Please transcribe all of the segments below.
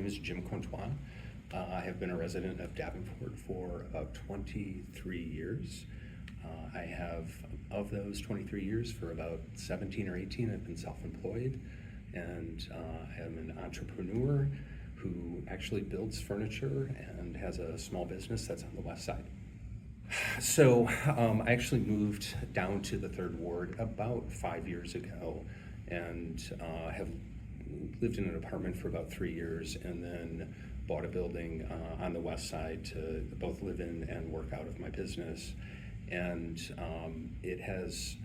is Jim-Contois. I have been a resident of Davenport for about 23 years. I have, of those 23 years, for about 17 or 18, I've been self-employed, and I am an entrepreneur who actually builds furniture and has a small business that's on the west side. So I actually moved down to the Third Ward about 5 years ago, and have lived in an apartment for about 3 years, and then bought a building on the west side to both live in and work out of my business. And it has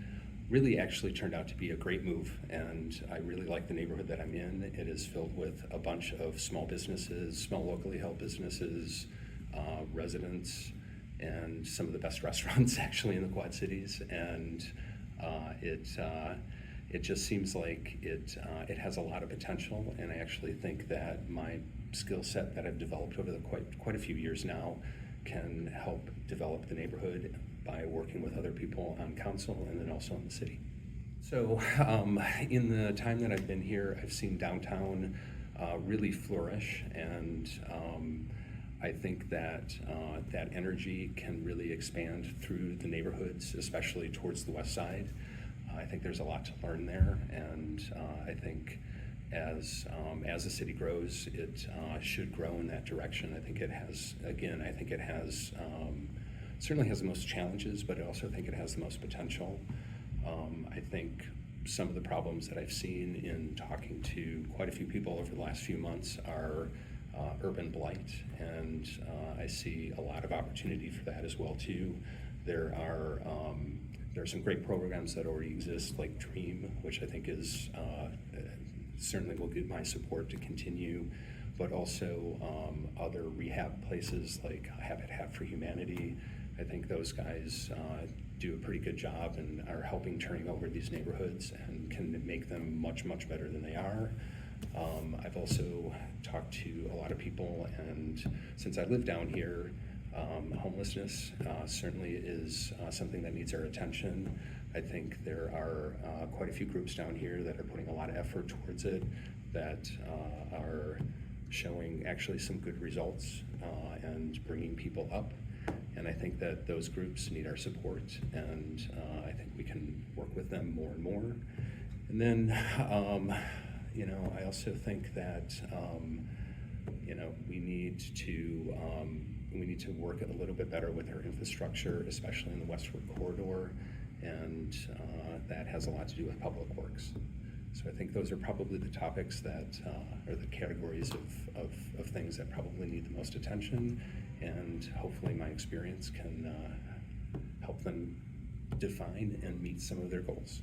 really actually turned out to be a great move, and I really like the neighborhood that I'm in. It is filled with a bunch of small businesses, small locally held businesses, residents, and some of the best restaurants actually in the Quad Cities. And it just seems like it has a lot of potential, and I actually think that my skill set that I've developed over the quite a few years now can help develop the neighborhood by working with other people on council and then also in the city. So in the time that I've been here, I've seen downtown really flourish, and I think that that energy can really expand through the neighborhoods, especially towards the west side. I think there's a lot to learn there, and I think as the city grows, it should grow in that direction. I think it has, certainly has the most challenges, but I also think it has the most potential. I think some of the problems that I've seen in talking to quite a few people over the last few months are urban blight, and I see a lot of opportunity for that as well too. There are some great programs that already exist, like DREAM, which I think is certainly will give my support to continue, but also other rehab places like Habitat for Humanity. I think those guys do a pretty good job and are helping turning over these neighborhoods and can make them much, much better than they are. I've also talked to a lot of people, and since I live down here, homelessness certainly is something that needs our attention. I think there are quite a few groups down here that are putting a lot of effort towards it, that are showing actually some good results and bringing people up. And I think that those groups need our support, and I think we can work with them more and more. And then, I also think that we need to work a little bit better with our infrastructure, especially in the westward corridor, and that has a lot to do with public works. So I think those are probably the topics that are the categories of things that probably need the most attention, and hopefully my experience can help them define and meet some of their goals.